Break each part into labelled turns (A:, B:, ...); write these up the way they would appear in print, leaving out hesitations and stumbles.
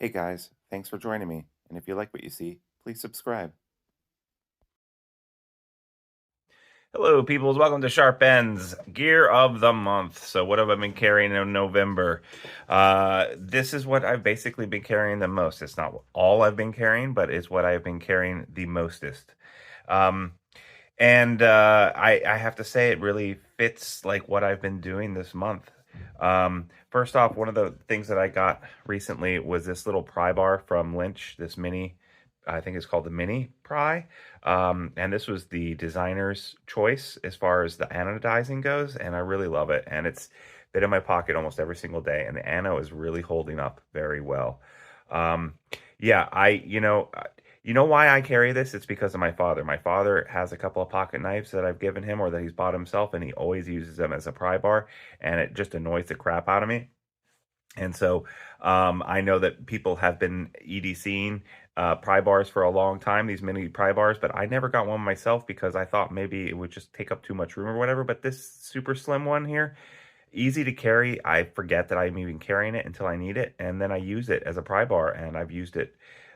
A: Hey guys, thanks for joining me. And if you like what you see, please subscribe.
B: Hello, peoples. Welcome to Sharp Ends Gear of the Month. So, what have I been carrying in November? This is what I've basically been carrying the most. It's not all I've been carrying, but it's what I've been carrying the mostest. Um, and I have to say, it really fits like what I've been doing this month. First off, one of the things that I got recently was this little pry bar from Lynch, this mini. I think it's called the Mini Pry. And this was the designer's choice as far as the anodizing goes, and I really love it. And it's been in my pocket almost every single day, and the ano is really holding up very well. Um, yeah, you know why I carry this? It's because of my father. My father has a couple of pocket knives that I've given him or that he's bought himself, and he always uses them as a pry bar, and it just annoys the crap out of me. And so I know that people have been EDCing pry bars for a long time, these mini pry bars, but I never got one myself because I thought maybe it would just take up too much room or whatever. But this super slim one here, easy to carry. I forget that I'm even carrying it until I need it, and then I use it as a pry bar, and I've used it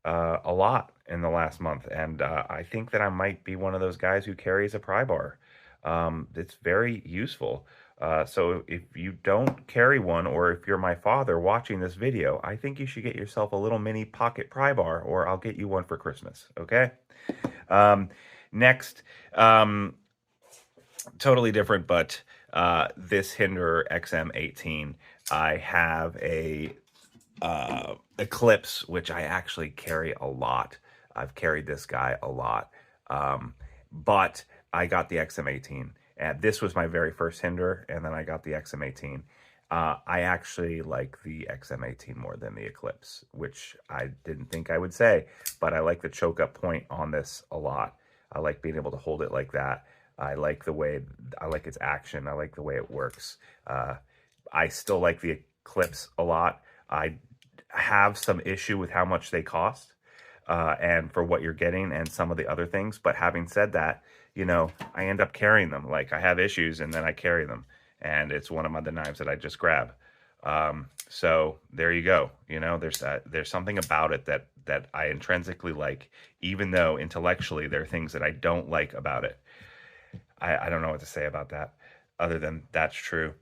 B: a lot in the last month. And I think that I might be one of those guys who carries a pry bar. It's very useful. So if you don't carry one, or if you're my father watching this video, I think you should get yourself a little mini pocket pry bar, or I'll get you one for Christmas. Okay. Um, next, um, totally different, but this Hinder XM18. I have a Eclipse, which I actually carry a lot. I've carried this guy a lot. But I got the XM18, and this was my very first Hinder, and then I got the XM18. I actually like the XM18 more than the Eclipse, which I didn't think I would say, but I like the choke up point on this a lot. I like being able to hold it like that. I like the way, I like its action. I like the way it works. I still like the Eclipse a lot. I have some issue with how much they cost and for what you're getting and some of the other things. But having said that, I end up carrying them. Like I have issues and then I carry them. And it's one of the knives that I just grab. So there you go. There's something about it that I intrinsically like, even though intellectually there are things that I don't like about it. I don't know what to say about that other than that's true.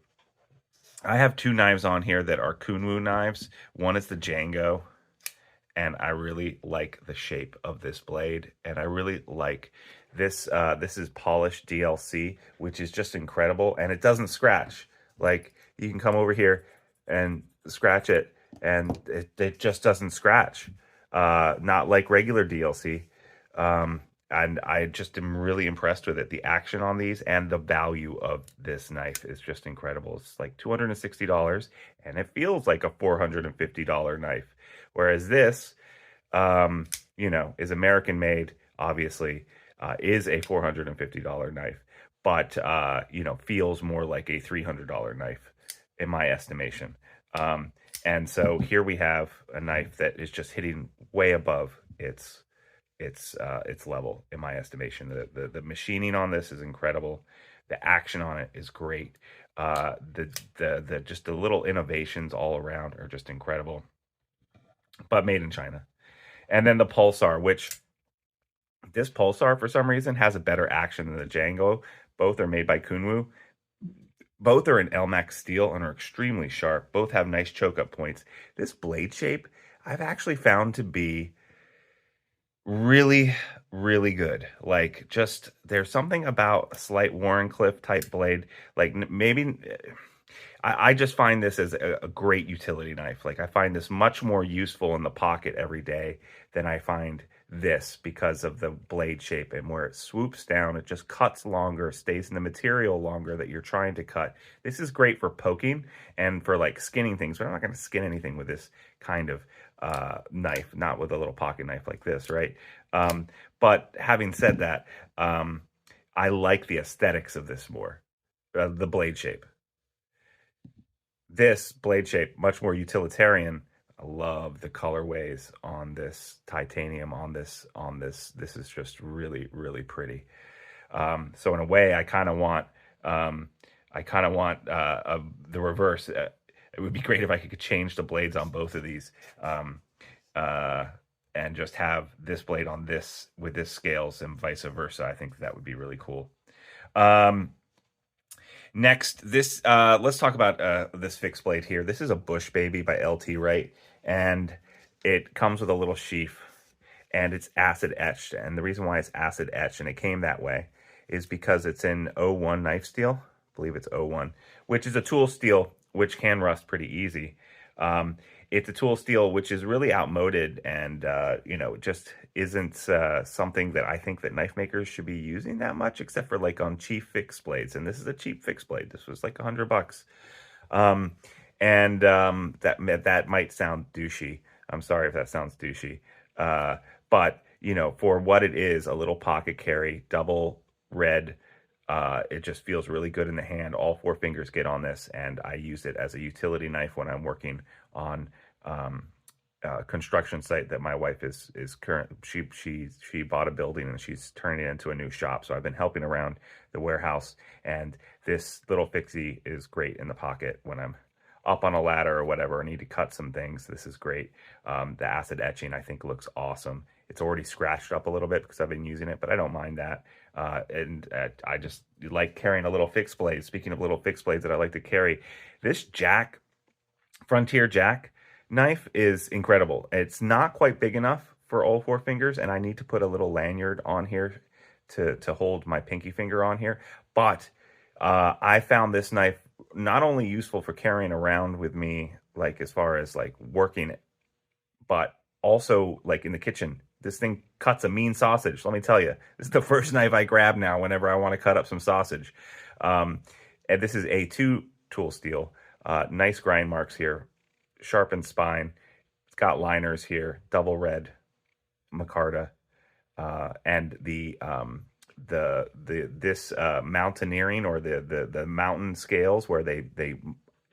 B: I have two knives on here that are Kunwu knives. One is the Django, and I really like the shape of this blade, and I really like this. This is polished DLC, which is just incredible, and it doesn't scratch. Like you can come over here and scratch it, and it just doesn't scratch. Not like regular DLC. And I just am really impressed with it. The action on these and the value of this knife is just incredible. It's like $260, and it feels like a $450 knife. Whereas this, is American made, obviously, is a $450 knife, but, feels more like a $300 knife in my estimation. And so here we have a knife that is just hitting way above its level in my estimation. The machining on this is incredible. The action on it is great. The just the little innovations all around are just incredible. But made in China. And then the Pulsar, which this Pulsar for some reason has a better action than the Django. Both are made by Kunwu. Both are in Elmax steel and are extremely sharp. Both have nice choke up points. This blade shape I've actually found to be really, really good. Like, just there's something about a slight Warrenclyffe type blade. Like, maybe I just find this as a great utility knife. Like, I find this much more useful in the pocket every day than I find this because of the blade shape and where it swoops down. It just cuts longer, stays in the material longer that you're trying to cut. This is great for poking and for like skinning things, but I'm not going to skin anything with this kind of knife, not with a little pocket knife like this, right? But having said that, I like the aesthetics of this more, the blade shape. This blade shape, much more utilitarian. I love the colorways on this titanium, This is just really, really pretty. So in a way, I kind of want, the reverse. It would be great if I could change the blades on both of these. and just have this blade on this with this scales and vice versa. I think that would be really cool. Next, this let's talk about this fixed blade here. This is a Bush Baby by LT Wright, and it comes with a little sheath, and it's acid etched. And the reason why it's acid etched, and it came that way, is because it's in O1 knife steel. I believe it's O1, which is a tool steel which can rust pretty easy. It's a tool steel which is really outmoded, and you know, just isn't something that I think that knife makers should be using that much, except for like on cheap fixed blades. And this is a cheap fixed blade. This was like $100. That might sound douchey. I'm sorry if that sounds douchey. But you know, for what it is, a little pocket carry, double red. It just feels really good in the hand. All 4 fingers get on this, and I use it as a utility knife when I'm working on construction site that my wife is current. She bought a building and she's turning it into a new shop. So I've been helping around the warehouse, and this little fixie is great in the pocket when I'm up on a ladder or whatever. I need to cut some things. This is great. The acid etching I think looks awesome. It's already scratched up a little bit because I've been using it, but I don't mind that. I just like carrying a little fixed blade. Speaking of little fixed blades that I like to carry, this Jack, Frontier Jack knife is incredible. It's not quite big enough for all 4 fingers, and I need to put a little lanyard on here to hold my pinky finger on here. But I found this knife not only useful for carrying around with me, like as far as like working it, but also like in the kitchen. This thing cuts a mean sausage. Let me tell you, this is the first knife I grab now whenever I want to cut up some sausage. And this is A2 tool steel. Nice grind marks here, sharpened spine. It's got liners here, double red micarta, and this mountaineering, or the mountain scales where they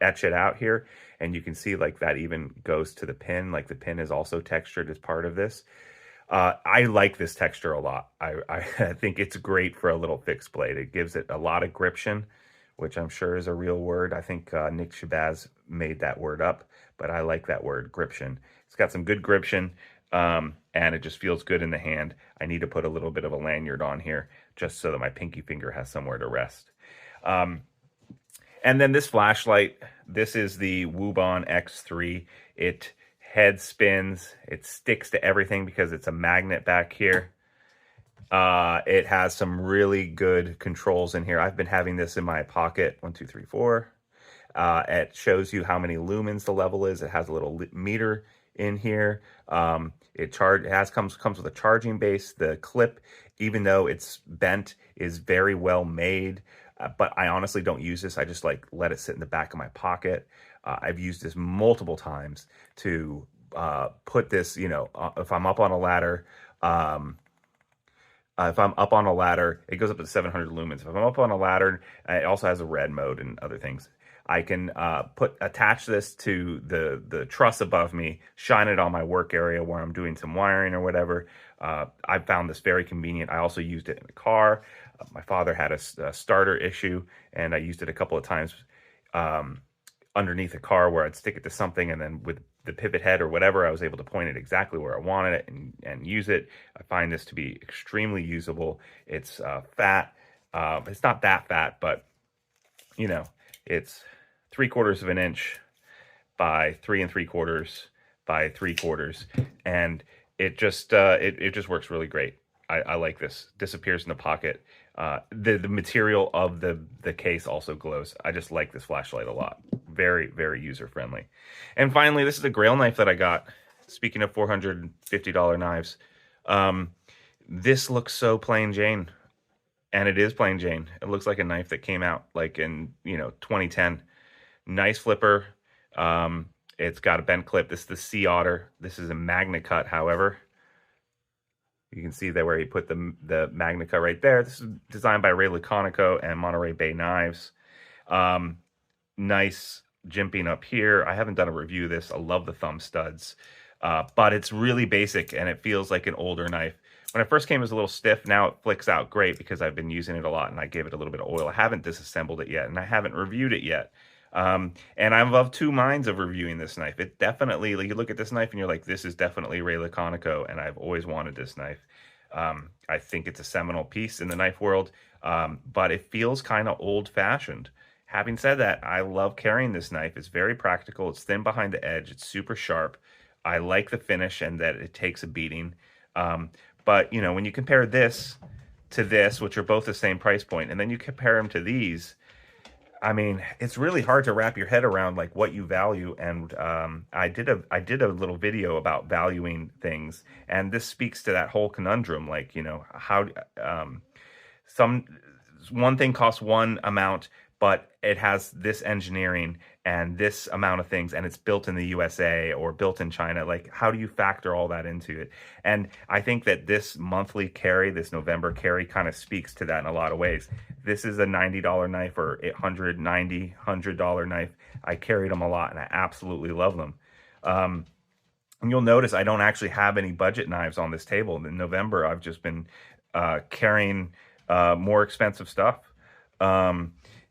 B: etch it out here, and you can see like that even goes to the pin. Like the pin is also textured as part of this. I like this texture a lot. I think it's great for a little fixed blade. It gives it a lot of gription, which I'm sure is a real word. I think Nick Shabazz made that word up, but I like that word, gription. It's got some good gription, and it just feels good in the hand. I need to put a little bit of a lanyard on here just so that my pinky finger has somewhere to rest. And then this flashlight, this is the Wubon X3. It head spins, it sticks to everything because it's a magnet back here. It has some really good controls in here. I've been having this in my pocket. 1, 2, 3, 4. It shows you how many lumens the level is. It has a little meter in here. Comes with a charging base. The clip, even though it's bent, is very well made. But I honestly don't use this. I just like let it sit in the back of my pocket. I've used this multiple times to put this, you know, if I'm up on a ladder, it goes up to 700 lumens. If I'm up on a ladder, it also has a red mode and other things. I can attach this to the truss above me, shine it on my work area where I'm doing some wiring or whatever. I found this very convenient. I also used it in the car. My father had a starter issue, and I used it a couple of times underneath the car where I'd stick it to something, and then with the pivot head or whatever, I was able to point it exactly where I wanted it and use it. I find this to be extremely usable. It's fat. It's not that fat, but you know, it's 3/4 of an inch by 3 3/4 by 3/4, and it just works really great. I like this. Disappears in the pocket. The material of the case also glows. I just like this flashlight a lot. Very, very user friendly. And finally, this is a Grail knife that I got. Speaking of $450 knives, this looks so plain Jane, and it is plain Jane. It looks like a knife that came out like in 2010. Nice flipper. It's got a bent clip. This is the Sea Otter. This is a Magna Cut, however. You can see there where he put the Magna Cut right there. This is designed by Ray Laconico and Monterey Bay Knives. Nice jimping up here. I haven't done a review of this. I love the thumb studs. But it's really basic, and it feels like an older knife. When it first came, it was a little stiff. Now it flicks out great because I've been using it a lot, and I gave it a little bit of oil. I haven't disassembled it yet, and I haven't reviewed it yet. And I'm of two minds of reviewing this knife. It definitely, like, you look at this knife and you're like, this is definitely Ray Laconico, and I've always wanted this knife. I think it's a seminal piece in the knife world, but it feels kind of old-fashioned. Having said that, I love carrying this knife. It's very practical. It's thin behind the edge. It's super sharp. I like the finish and that it takes a beating. But, you know, when you compare this to this, which are both the same price point, and then you compare them to these, I mean, it's really hard to wrap your head around like what you value. And I did a little video about valuing things, and this speaks to that whole conundrum. Like, you know, how some one thing costs one amount, but it has this engineering and this amount of things, and it's built in the USA or built in China. Like, how do you factor all that into it? And I think that this monthly carry, this November carry, kind of speaks to that in a lot of ways. This is a $90 knife or $100 knife. I carried them a lot, and I absolutely love them. And you'll notice I don't actually have any budget knives on this table. In November, I've just been carrying more expensive stuff.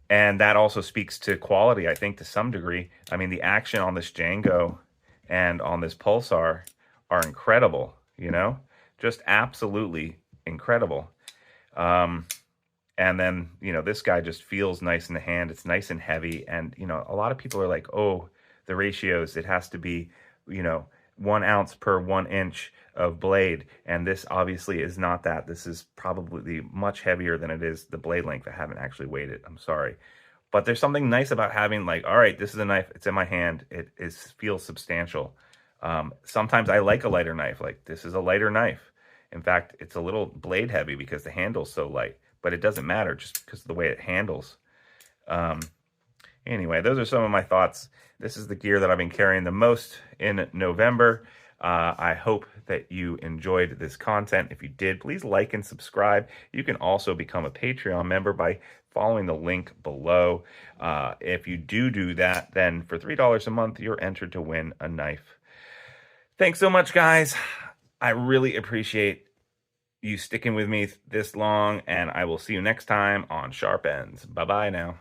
B: And that also speaks to quality, I think, to some degree. I mean, the action on this Django and on this Pulsar are incredible, you know? Just absolutely incredible. And then, you know, this guy just feels nice in the hand. It's nice and heavy. And, you know, a lot of people are like, oh, the ratios, it has to be, you know, 1 ounce per 1 inch of blade, and this obviously is not that. This is probably much heavier than it is the blade length. I haven't actually weighed it, I'm sorry, but there's something nice about having, like, all right, this is a knife, it's in my hand, it feels substantial. Sometimes I like a lighter knife. Like, this is a lighter knife. In fact, it's a little blade heavy because the handle's so light, but it doesn't matter just because of the way it handles. Anyway, those are some of my thoughts. This is the gear that I've been carrying the most in November. I hope that you enjoyed this content. If you did, please like and subscribe. You can also become a Patreon member by following the link below. If you do that, then for $3 a month, you're entered to win a knife. Thanks so much, guys. I really appreciate you sticking with me this long, and I will see you next time on Sharp Ends. Bye-bye now.